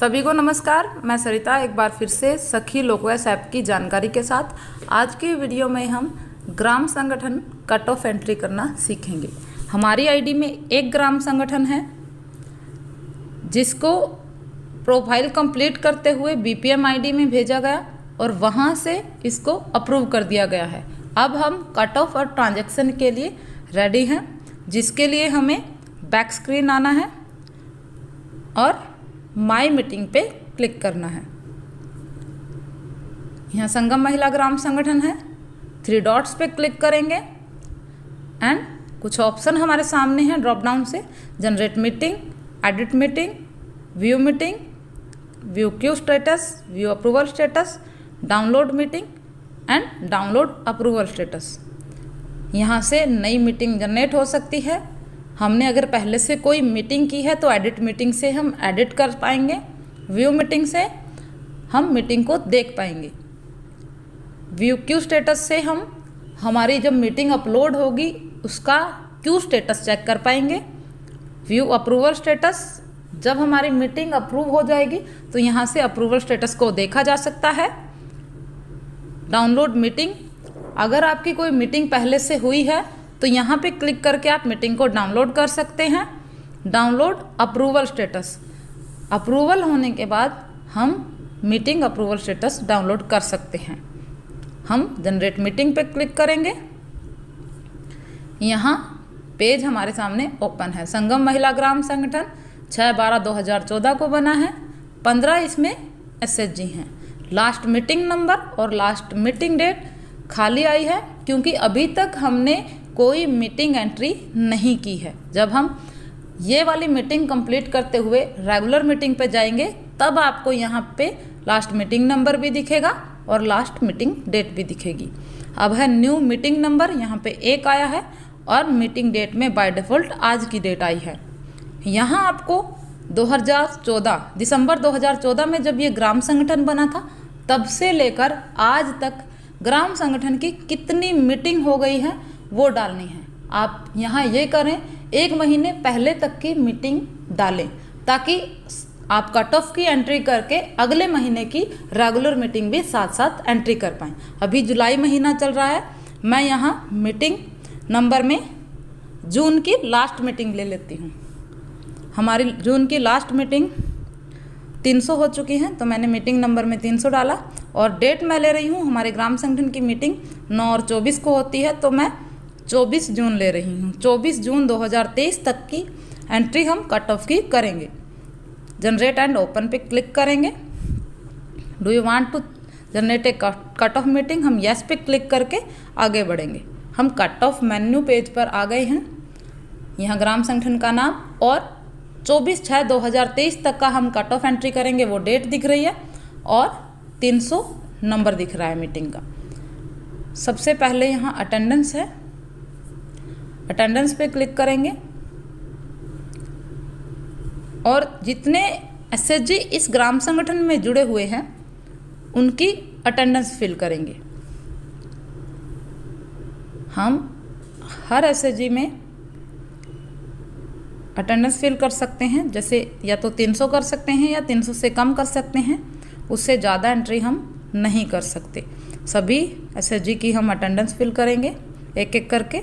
सभी को नमस्कार। मैं सरिता एक बार फिर से सखी लोकवैस ऐप की जानकारी के साथ आज की वीडियो में हम ग्राम संगठन कट ऑफ एंट्री करना सीखेंगे। हमारी आईडी में एक ग्राम संगठन है जिसको प्रोफाइल कंप्लीट करते हुए बीपीएम आईडी में भेजा गया और वहां से इसको अप्रूव कर दिया गया है। अब हम कट ऑफ और ट्रांजैक्शन के लिए रेडी हैं, जिसके लिए हमें बैक स्क्रीन आना है और माई मीटिंग पे क्लिक करना है। यहाँ संगम महिला ग्राम संगठन है, 3 डॉट्स पे क्लिक करेंगे एंड कुछ ऑप्शन हमारे सामने हैं ड्रॉप डाउन से, generate meeting, edit meeting, view Q status, view approval status, download meeting and download approval status. यहाँ से नई मीटिंग जनरेट हो सकती है। हमने अगर पहले से कोई मीटिंग की है तो एडिट मीटिंग से हम एडिट कर पाएंगे, व्यू मीटिंग से हम मीटिंग को देख पाएंगे, व्यू क्यू स्टेटस से हम हमारी जब मीटिंग अपलोड होगी उसका क्यू स्टेटस चेक कर पाएंगे, व्यू अप्रूवल स्टेटस जब हमारी मीटिंग अप्रूव हो जाएगी तो यहाँ से अप्रूवल स्टेटस को देखा जा सकता है। डाउनलोड मीटिंग, अगर आपकी कोई मीटिंग पहले से हुई है तो यहाँ पे क्लिक करके आप मीटिंग को डाउनलोड कर सकते हैं। डाउनलोड अप्रूवल स्टेटस, अप्रूवल होने के बाद हम मीटिंग अप्रूवल स्टेटस डाउनलोड कर सकते हैं। हम जनरेट मीटिंग पे क्लिक करेंगे। यहाँ पेज हमारे सामने ओपन है। संगम महिला ग्राम संगठन 6/12/2014 को बना है, 15 इसमें एसएचजी हैं। लास्ट मीटिंग नंबर और लास्ट मीटिंग डेट खाली आई है क्योंकि अभी तक हमने कोई मीटिंग एंट्री नहीं की है। जब हम ये वाली मीटिंग कंप्लीट करते हुए रेगुलर मीटिंग पे जाएंगे तब आपको यहाँ पे लास्ट मीटिंग नंबर भी दिखेगा और लास्ट मीटिंग डेट भी दिखेगी। अब है न्यू मीटिंग नंबर, यहाँ पे 1 आया है और मीटिंग डेट में बाय डिफ़ॉल्ट आज की डेट आई है। यहाँ आपको 2014 दिसंबर 2014 में जब ये ग्राम संगठन बना था तब से लेकर आज तक ग्राम संगठन की कितनी मीटिंग हो गई है वो डालनी है। आप यहाँ ये करें, 1 महीने पहले तक की मीटिंग डालें ताकि आप कट ऑफ की एंट्री करके अगले महीने की रेगुलर मीटिंग भी साथ साथ एंट्री कर पाएँ। अभी जुलाई महीना चल रहा है, मैं यहाँ मीटिंग नंबर में जून की लास्ट मीटिंग ले लेती हूँ। हमारी जून की लास्ट मीटिंग 300 हो चुकी है तो मैंने मीटिंग नंबर में 300 डाला और डेट मैं ले रही हूँ, हमारे ग्राम संगठन की मीटिंग 9 और 24 को होती है तो मैं 24 जून ले रही हूँ। 24 जून 2023 तक की एंट्री हम कट ऑफ की करेंगे। जनरेट एंड ओपन पे क्लिक करेंगे। Do you want to generate a cut off meeting, हम यस पे क्लिक करके आगे बढ़ेंगे। हम कट ऑफ मेन्यू पेज पर आ गए हैं। यहाँ ग्राम संगठन का नाम और 24/6/2023 तक का हम कट ऑफ एंट्री करेंगे, वो डेट दिख रही है और 300 नंबर दिख रहा है मीटिंग का। सबसे पहले यहाँ अटेंडेंस है, अटेंडेंस पे क्लिक करेंगे और जितने एसएचजी इस ग्राम संगठन में जुड़े हुए हैं उनकी अटेंडेंस फिल करेंगे। हम हर एसएचजी में अटेंडेंस फिल कर सकते हैं, जैसे या तो 300 कर सकते हैं या 300 से कम कर सकते हैं, उससे ज़्यादा एंट्री हम नहीं कर सकते। सभी एसएचजी की हम अटेंडेंस फिल करेंगे एक एक करके।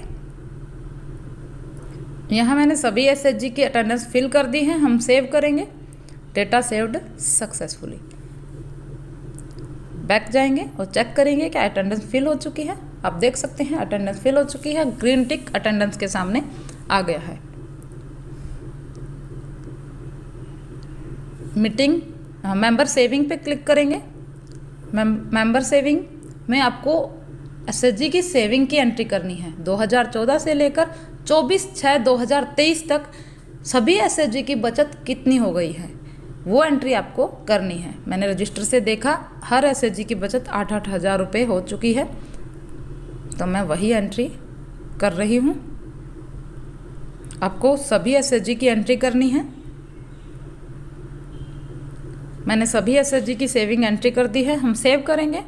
यहाँ मैंने सभी एसएचजी की अटेंडेंस फिल कर दी है। हम सेव करेंगे, डेटा सेव्ड सक्सेसफुली। बैक जाएंगे और चेक करेंगे कि अटेंडेंस फिल हो चुकी है। आप देख सकते हैं अटेंडेंस फिल हो चुकी है, ग्रीन टिक अटेंडेंस के सामने आ गया है। मीटिंग मेंबर सेविंग पे क्लिक करेंगे। मेंबर सेविंग में आपको एसएचजी की सेविंग की एंट्री करनी है। 2014 से लेकर 24/6/2023 तक सभी एसएचजी की बचत कितनी हो गई है वो एंट्री आपको करनी है। मैंने रजिस्टर से देखा हर एसएचजी की बचत 8-8 हज़ार रुपये हो चुकी है तो मैं वही एंट्री कर रही हूँ। आपको सभी एसएचजी की एंट्री करनी है। मैंने सभी एसएचजी की सेविंग एंट्री कर दी है। हम सेव करेंगे,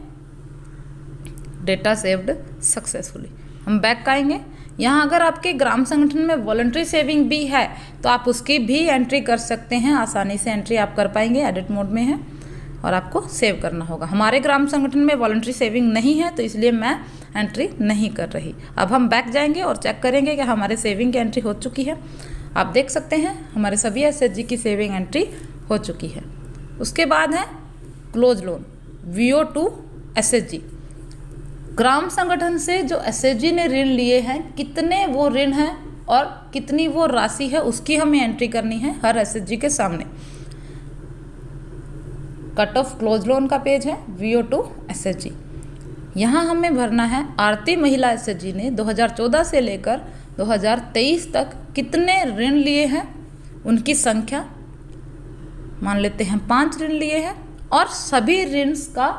डेटा सेव्ड सक्सेसफुली। हम बैक आएंगे, यहाँ अगर आपके ग्राम संगठन में वॉलंटरी सेविंग भी है तो आप उसकी भी एंट्री कर सकते हैं। आसानी से एंट्री आप कर पाएंगे, एडिट मोड में है और आपको सेव करना होगा। हमारे ग्राम संगठन में वॉलंटरी सेविंग नहीं है तो इसलिए मैं एंट्री नहीं कर रही। अब हम बैक जाएंगे और चेक करेंगे कि हमारे सेविंग की एंट्री हो चुकी है। आप देख सकते हैं हमारे सभी एसएचजी की सेविंग एंट्री हो चुकी है। उसके बाद है close loan VO to SHG. ग्राम संगठन से जो एसएचजी ने ऋण लिए हैं, कितने वो ऋण हैं और कितनी वो राशि है, उसकी हमें एंट्री करनी है हर एसएचजी के सामने। कट ऑफ क्लोज लोन का पेज है VO टू एसएचजी। यहाँ हमें भरना है आरती महिला एसएचजी ने 2014 से लेकर 2023 तक कितने ऋण लिए हैं, उनकी संख्या मान लेते हैं 5 ऋण लिए हैं और सभी ऋण का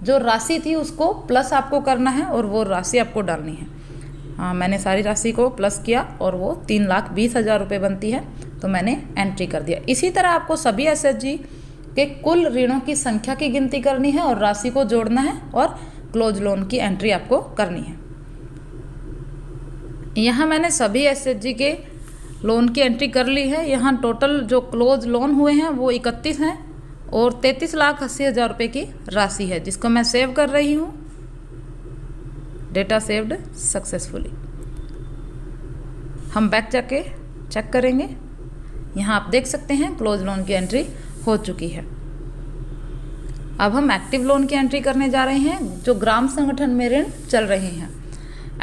जो राशि थी उसको प्लस आपको करना है और वो राशि आपको डालनी है। मैंने सारी राशि को प्लस किया और वो 3,20,000 रुपये बनती है तो मैंने एंट्री कर दिया। इसी तरह आपको सभी एसएचजी के कुल ऋणों की संख्या की गिनती करनी है और राशि को जोड़ना है और क्लोज लोन की एंट्री आपको करनी है। यहाँ मैंने सभी एसएचजी के लोन की एंट्री कर ली है। यहाँ टोटल जो क्लोज लोन हुए हैं वो 31 हैं और 33,80,000 रुपये की राशि है जिसको मैं सेव कर रही हूँ। Data saved successfully. हम बैक जाके चेक करेंगे। यहाँ आप देख सकते हैं क्लोज लोन की एंट्री हो चुकी है। अब हम एक्टिव लोन की एंट्री करने जा रहे हैं जो ग्राम संगठन में ऋण चल रहे हैं।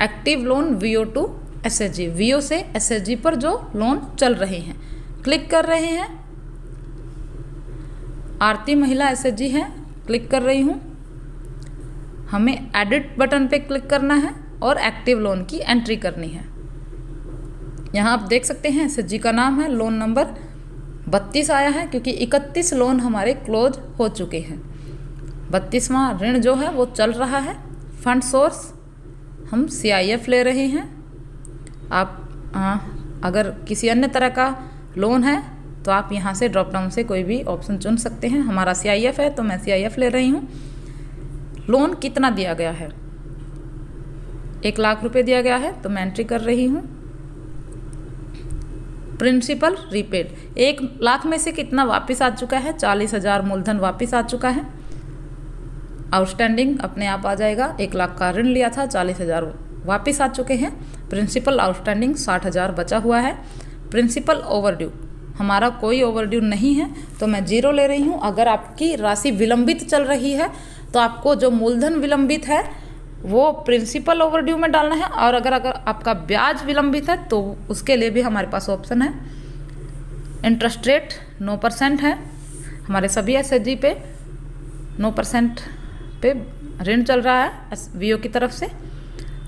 Active loan VO to SHG, VO से एसएचजी पर जो लोन चल रहे हैं क्लिक कर रहे हैं। आरती महिला एसएचजी है, क्लिक कर रही हूँ। हमें एडिट बटन पे क्लिक करना है और एक्टिव लोन की एंट्री करनी है। यहाँ आप देख सकते हैं एसएचजी का नाम है, लोन नंबर 32 आया है क्योंकि 31 लोन हमारे क्लोज हो चुके हैं। 32वां ऋण जो है वो चल रहा है। फंड सोर्स हम CIF ले रहे हैं। आप अगर किसी अन्य तरह का लोन है तो आप यहाँ से ड्रॉप डाउन से कोई भी ऑप्शन चुन सकते हैं। हमारा CIF है तो मैं CIF ले रही हूँ। लोन कितना दिया गया है? 1 लाख रुपए दिया गया है तो मैं एंट्री कर रही हूँ। प्रिंसिपल रीपेड, 1 लाख में से कितना वापस आ चुका है? 40,000 मूलधन वापस आ चुका है। आउटस्टैंडिंग अपने आप आ जाएगा। 1 लाख का ऋण लिया था, 40,000 वापस आ चुके हैं। प्रिंसिपल आउटस्टैंडिंग 60,000 बचा हुआ है। प्रिंसिपल ओवरड्यू, हमारा कोई ओवरड्यू नहीं है तो मैं 0 ले रही हूँ। अगर आपकी राशि विलंबित चल रही है तो आपको जो मूलधन विलंबित है वो प्रिंसिपल ओवरड्यू में डालना है और अगर आपका ब्याज विलंबित है तो उसके लिए भी हमारे पास ऑप्शन है। इंटरेस्ट रेट 9% है। हमारे सभी एसएचजी पे 9% पे ऋण चल रहा है VO की तरफ से।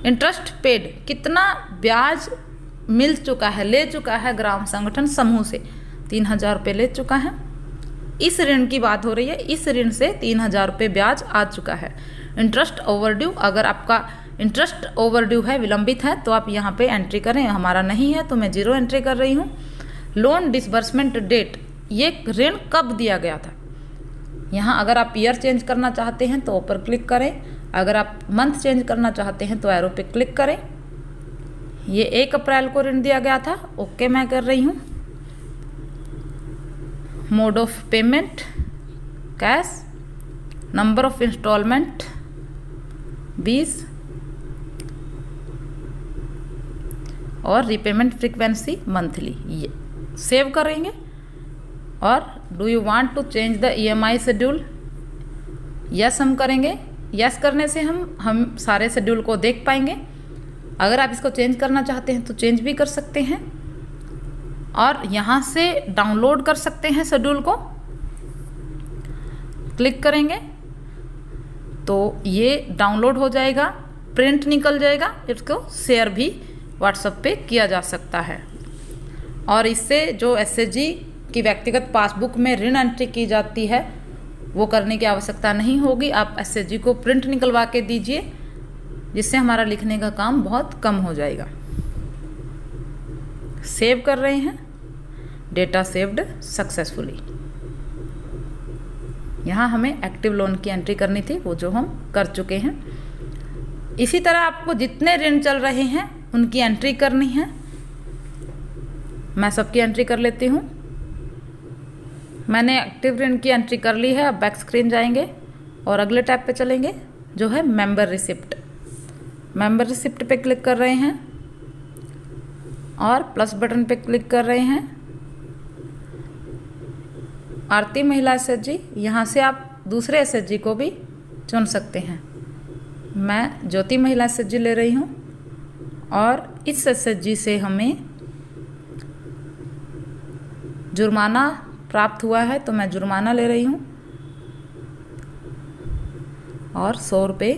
इंटरेस्ट पेड, कितना ब्याज मिल चुका है, ले चुका है ग्राम संगठन समूह से? 3,000 रुपये ले चुका है। इस ऋण की बात हो रही है, इस ऋण से 3,000 रुपये ब्याज आ चुका है। इंटरेस्ट ओवरड्यू, अगर आपका इंटरेस्ट ओवरड्यू है, विलंबित है तो आप यहाँ पे एंट्री करें। हमारा नहीं है तो मैं 0 एंट्री कर रही हूँ। लोन डिसबर्समेंट डेट, ये ऋण कब दिया गया था? यहाँ अगर आप ईयर चेंज करना चाहते हैं तो ऊपर क्लिक करें। अगर आप मंथ चेंज करना चाहते हैं तो एरो पे क्लिक करें। ये 1 अप्रैल को ऋण दिया गया था। ओके मैं कर रही हूँ। Mode of payment cash, number of installment 20 और रीपेमेंट फ्रीक्वेंसी मंथली। ये सेव करेंगे। और do you want to change the EMI schedule? Yes हम करेंगे। यस करने से हम सारे शेड्यूल को देख पाएंगे। अगर आप इसको चेंज करना चाहते हैं तो चेंज भी कर सकते हैं और यहाँ से डाउनलोड कर सकते हैं शेड्यूल को। क्लिक करेंगे तो ये डाउनलोड हो जाएगा, प्रिंट निकल जाएगा। इसको शेयर भी व्हाट्सएप पे किया जा सकता है। और इससे जो एसएचजी की व्यक्तिगत पासबुक में ऋण एंट्री की जाती है वो करने की आवश्यकता नहीं होगी। आप एसएचजी को प्रिंट निकलवा के दीजिए जिससे हमारा लिखने का काम बहुत कम हो जाएगा। सेव कर रहे हैं। Data saved successfully. यहाँ हमें एक्टिव लोन की एंट्री करनी थी, वो जो हम कर चुके हैं। इसी तरह आपको जितने ऋण चल रहे हैं उनकी एंट्री करनी है। मैं सबकी एंट्री कर लेती हूँ। मैंने एक्टिव ऋण की एंट्री कर ली है। अब बैक स्क्रीन जाएंगे और अगले टैब पे चलेंगे जो है मेंबर रिसिप्ट। मेंबर रिसिप्ट पे क्लिक कर रहे हैं और प्लस बटन पे क्लिक कर रहे हैं। आरती महिला एसएचजी, यहाँ से आप दूसरे एसएचजी को भी चुन सकते हैं। मैं ज्योति महिला एसएचजी ले रही हूँ और इस एसएचजी से हमें जुर्माना प्राप्त हुआ है तो मैं जुर्माना ले रही हूँ और 100 रुपये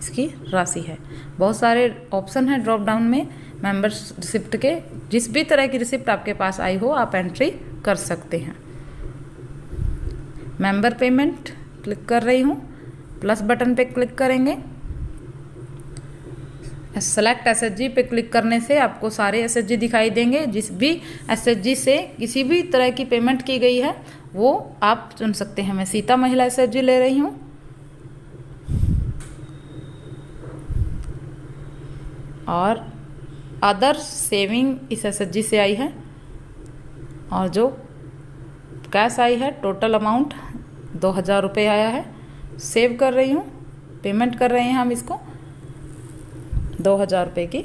इसकी राशि है। बहुत सारे ऑप्शन हैं ड्रॉप डाउन में मेंबर रिसिप्ट के। जिस भी तरह की रिसिप्ट आपके पास आई हो आप एंट्री कर सकते हैं। मेंबर पेमेंट क्लिक कर रही हूँ, प्लस बटन पे क्लिक करेंगे। सेलेक्ट एसएचजी पे क्लिक करने से आपको सारे एसएचजी दिखाई देंगे। जिस भी एसएचजी से किसी भी तरह की पेमेंट की गई है वो आप चुन सकते हैं। मैं सीता महिला एसएचजी ले रही हूँ और अदर सेविंग इस एसएचजी से आई है और जो कैश आई है टोटल अमाउंट 2000 रुपये आया है। सेव कर रही हूँ, पेमेंट कर रहे हैं हम इसको। 2000 रुपये की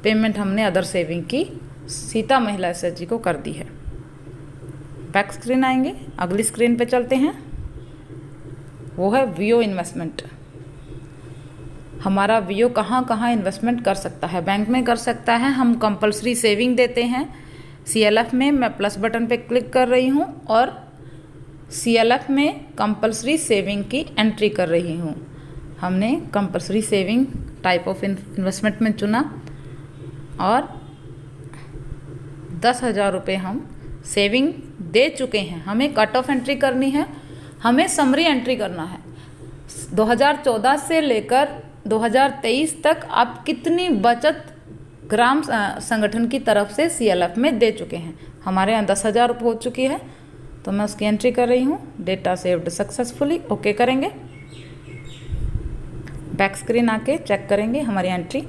पेमेंट हमने अदर सेविंग की सीता महिला एसएचजी को कर दी है। बैक स्क्रीन आएंगे, अगली स्क्रीन पे चलते हैं, वो है वीओ इन्वेस्टमेंट। हमारा वीओ कहाँ कहाँ इन्वेस्टमेंट कर सकता है। बैंक में कर सकता है, हम कंपलसरी सेविंग देते हैं। सीएलएफ में मैं प्लस बटन पे क्लिक कर रही हूँ और सीएलएफ में कंपलसरी सेविंग की एंट्री कर रही हूँ। हमने compulsory saving type of investment में चुना और 10,000 रुपये हम सेविंग दे चुके हैं। हमें कट ऑफ एंट्री करनी है, हमें समरी एंट्री करना है। 2014 से लेकर 2023 तक आप कितनी बचत ग्राम संगठन की तरफ से सीएलएफ में दे चुके हैं। हमारे यहाँ 10,000 रुपये हो चुकी है तो मैं उसकी एंट्री कर रही हूँ। डेटा सेव्ड सक्सेसफुली, ओके करेंगे। बैक स्क्रीन आके चेक करेंगे हमारी एंट्री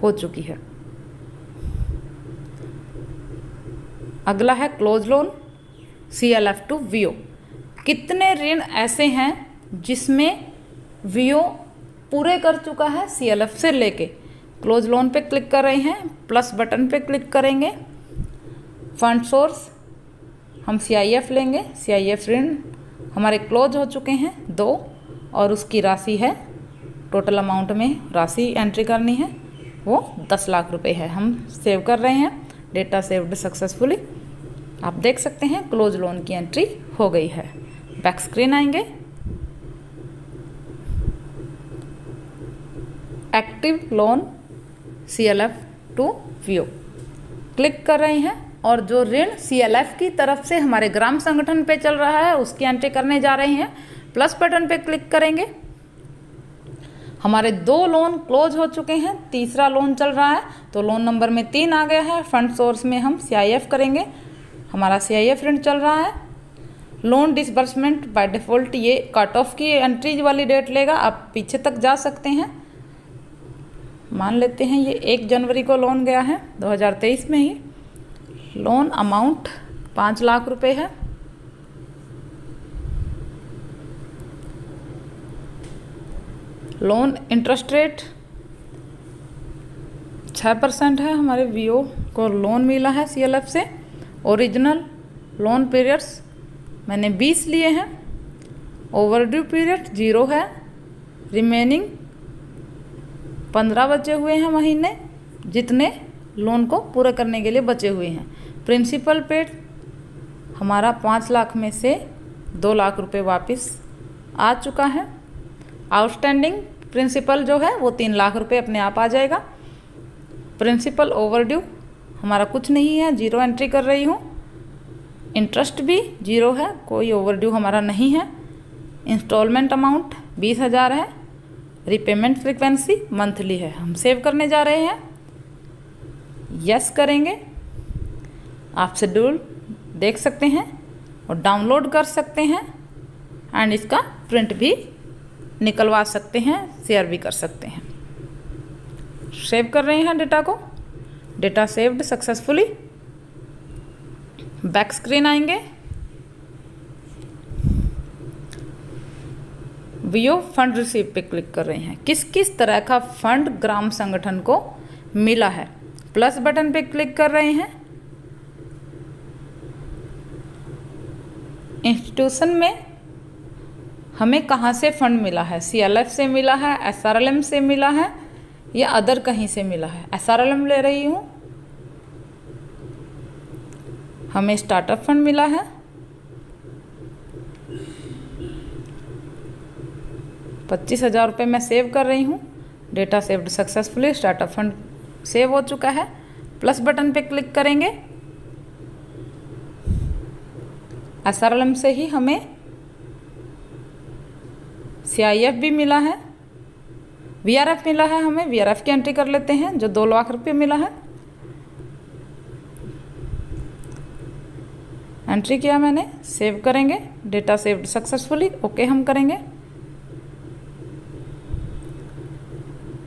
हो चुकी है। अगला है close loan CLF to VO. कितने ऋण ऐसे हैं जिसमें वीओ पूरे कर चुका है सीएलएफ से लेके। क्लोज लोन पे क्लिक कर रहे हैं, प्लस बटन पे क्लिक करेंगे। फंड सोर्स हम सीआईएफ लेंगे। सीआईएफ ऋण हमारे क्लोज हो चुके हैं 2 और उसकी राशि है, टोटल अमाउंट में राशि एंट्री करनी है वो 10 लाख रुपए है। हम सेव कर रहे हैं, डेटा सेव्ड सक्सेसफुली। आप देख सकते हैं क्लोज लोन की एंट्री हो गई है। बैक स्क्रीन आएंगे, active loan CLF to VO click कर रहे हैं और जो ऋण सीएलएफ की तरफ से हमारे ग्राम संगठन पे चल रहा है उसकी एंट्री करने जा रहे हैं। प्लस बटन पे क्लिक करेंगे। हमारे 2 लोन क्लोज हो चुके हैं, तीसरा लोन चल रहा है तो लोन नंबर में 3 आ गया है। फंड सोर्स में हम सीआईएफ करेंगे, हमारा सीआईएफ ऋण चल रहा है। लोन डिसबर्समेंट बाय डिफ़ॉल्ट ये कट ऑफ की एंट्री वाली डेट लेगा, आप पीछे तक जा सकते हैं। मान लेते हैं ये 1 जनवरी को लोन गया है 2023 में ही। लोन अमाउंट 5 लाख रुपए है। लोन इंटरेस्ट रेट 6% है। हमारे वीओ को लोन मिला है सीएलएफ से। ओरिजिनल लोन पीरियड्स मैंने 20 लिए हैं। ओवरड्यू पीरियड 0 है। रिमेनिंग 15 बचे हुए हैं महीने जितने लोन को पूरा करने के लिए बचे हुए हैं। प्रिंसिपल पेड हमारा 5 लाख में से 2 लाख रुपए वापस आ चुका है। आउटस्टैंडिंग प्रिंसिपल जो है वो 3 लाख रुपए अपने आप आ जाएगा। प्रिंसिपल ओवरड्यू हमारा कुछ नहीं है, 0 एंट्री कर रही हूँ। इंटरेस्ट भी 0 है, कोई ओवरड्यू हमारा नहीं है। इंस्टॉलमेंट अमाउंट 20,000 है। रिपेमेंट फ्रीक्वेंसी मंथली है। हम सेव करने जा रहे हैं, यस करेंगे। आप शेड्यूल देख सकते हैं और डाउनलोड कर सकते हैं एंड इसका प्रिंट भी निकलवा सकते हैं, शेयर भी कर सकते हैं। सेव कर रहे हैं डेटा को। Data saved successfully. Back screen आएंगे। व्यू फंड रिसीव पे क्लिक कर रहे हैं। किस किस तरह का फंड ग्राम संगठन को मिला है, प्लस बटन पे क्लिक कर रहे हैं। इंस्टीट्यूशन में हमें कहाँ से फंड मिला है, CLF से मिला है, SRLM से मिला है या अदर कहीं से मिला है। SRLM ले रही हूँ। हमें स्टार्टअप फंड मिला है। 25,000 रुपये मैं सेव कर रही हूँ। Data saved successfully. Startup fund save हो चुका है। प्लस बटन पे क्लिक करेंगे। SRLM से ही हमें CIF भी मिला है, VRF मिला है। हमें VRF की एंट्री कर लेते हैं जो 2 लाख रुपये मिला है। एंट्री किया मैंने, सेव करेंगे। Data saved successfully. ओके हम करेंगे।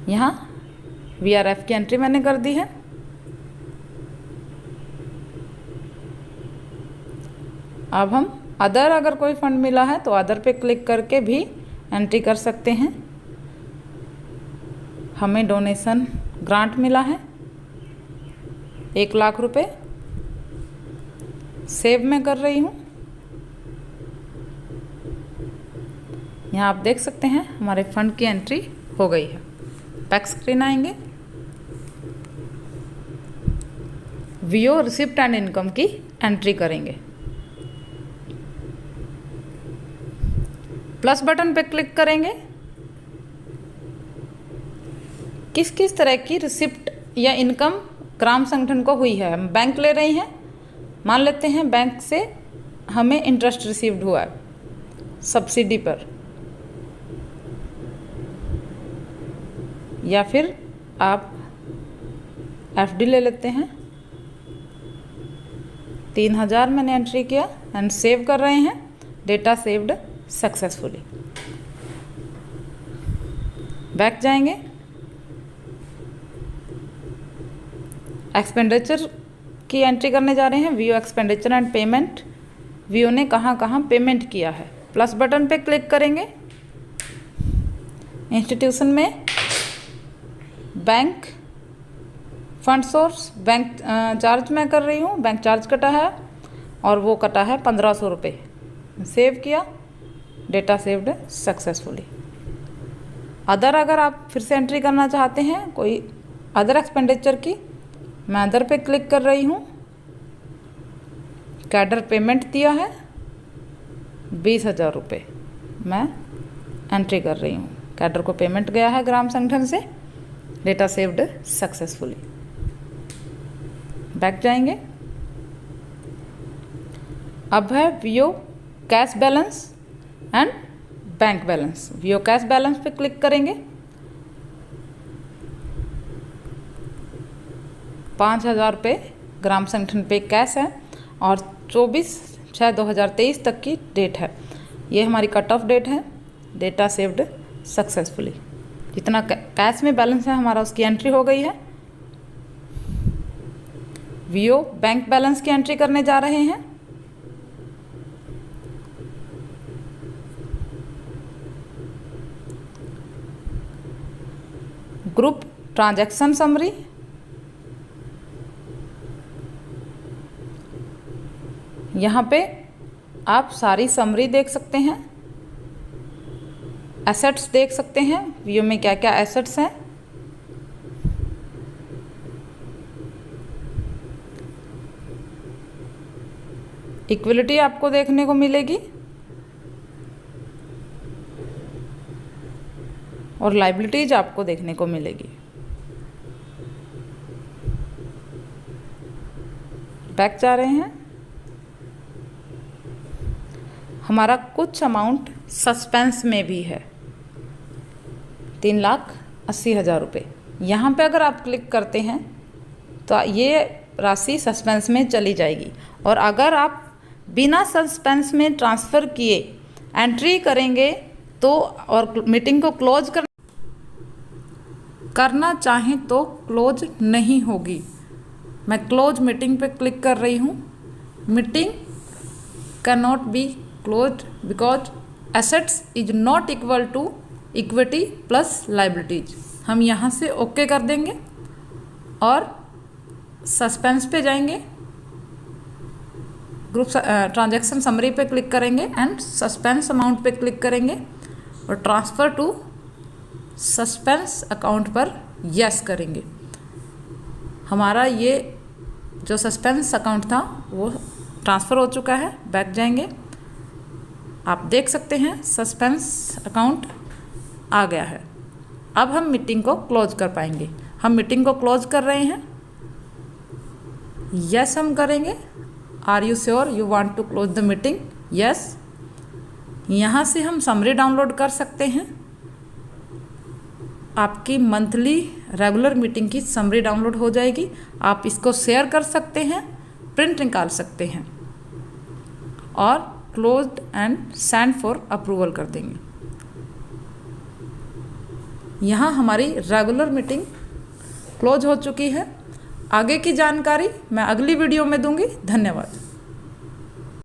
यहाँ VRF की एंट्री मैंने कर दी है। अब हम अदर अगर कोई फंड मिला है तो अदर पे क्लिक करके भी एंट्री कर सकते हैं। हमें डोनेशन ग्रांट मिला है 1 लाख रुपए। सेव मैं कर रही हूँ। यहाँ आप देख सकते हैं हमारे फंड की एंट्री हो गई है। बैक स्क्रीन आएंगे। व्यू रिसिप्ट एंड इनकम की एंट्री करेंगे। प्लस बटन पे क्लिक करेंगे। किस किस तरह की रिसिप्ट या इनकम ग्राम संगठन को हुई है। हम बैंक ले रहे हैं, मान लेते हैं बैंक से हमें इंटरेस्ट रिसीव्ड हुआ है सब्सिडी पर, या फिर आप FD ले लेते हैं। 3,000 मैंने एंट्री किया एंड सेव कर रहे हैं। Data saved successfully. बैक जाएंगे। एक्सपेंडिचर की एंट्री करने जा रहे हैं। View expenditure and payment. View ने कहाँ कहाँ पेमेंट किया है। प्लस बटन पे क्लिक करेंगे। इंस्टीट्यूशन में bank fund source bank charge मैं कर रही हूँ। बैंक चार्ज कटा है और वो कटा है 1,500 रुपये। सेव किया। Data saved successfully. अदर अगर आप फिर से एंट्री करना चाहते हैं कोई अदर एक्सपेंडिचर की, मैं अदर पे क्लिक कर रही हूँ। कैडर पेमेंट दिया है 20,000 रुपये, मैं एंट्री कर रही हूँ। कैडर को पेमेंट गया है ग्राम संगठन से। Data saved successfully. बैक जाएंगे। अब है view cash balance and bank balance. View cash balance पे क्लिक करेंगे। 5,000 रुपये ग्राम संगठन पे कैश है और 24/6/2023 तक की डेट है। ये हमारी कट ऑफ डेट है। Data saved successfully. जितना कैश में बैलेंस है हमारा उसकी एंट्री हो गई है। व्यू बैंक बैलेंस की एंट्री करने जा रहे हैं। Group transaction summary. यहाँ पे आप सारी समरी देख सकते हैं। एसेट्स देख सकते हैं व्यू में क्या क्या एसेट्स हैं। इक्विलिटी आपको देखने को मिलेगी और लायबिलिटीज आपको देखने को मिलेगी। बैक जा रहे हैं। हमारा कुछ अमाउंट सस्पेंस में भी है 3,80,000 रुपये। यहाँ पे अगर आप क्लिक करते हैं तो ये राशि सस्पेंस में चली जाएगी, और अगर आप बिना सस्पेंस में ट्रांसफ़र किए एंट्री करेंगे तो और मीटिंग को क्लोज कर करना चाहें तो क्लोज नहीं होगी। मैं क्लोज मीटिंग पे क्लिक कर रही हूँ। Meeting can not be close because assets is not equal to equity plus liabilities. हम यहाँ से ओके कर देंगे और सस्पेंस पे जाएंगे, ग्रुप ट्रांजैक्शन समरी पे क्लिक करेंगे एंड सस्पेंस अमाउंट पे क्लिक करेंगे और ट्रांसफ़र टू सस्पेंस अकाउंट पर यस करेंगे। हमारा ये जो सस्पेंस अकाउंट था वो ट्रांसफ़र हो चुका है। बैक जाएंगे, आप देख सकते हैं सस्पेंस अकाउंट आ गया है। अब हम मीटिंग को क्लोज कर पाएंगे। हम मीटिंग को क्लोज कर रहे हैं, यस हम करेंगे। Are you sure you want to close the meeting? Yes. यहाँ से हम समरी डाउनलोड कर सकते हैं। आपकी मंथली रेगुलर मीटिंग की समरी डाउनलोड हो जाएगी। आप इसको शेयर कर सकते हैं, प्रिंट निकाल सकते हैं और closed end send for approval कर देंगे। यहाँ हमारी रेगुलर मीटिंग क्लोज हो चुकी है। आगे की जानकारी मैं अगली वीडियो में दूंगी। धन्यवाद।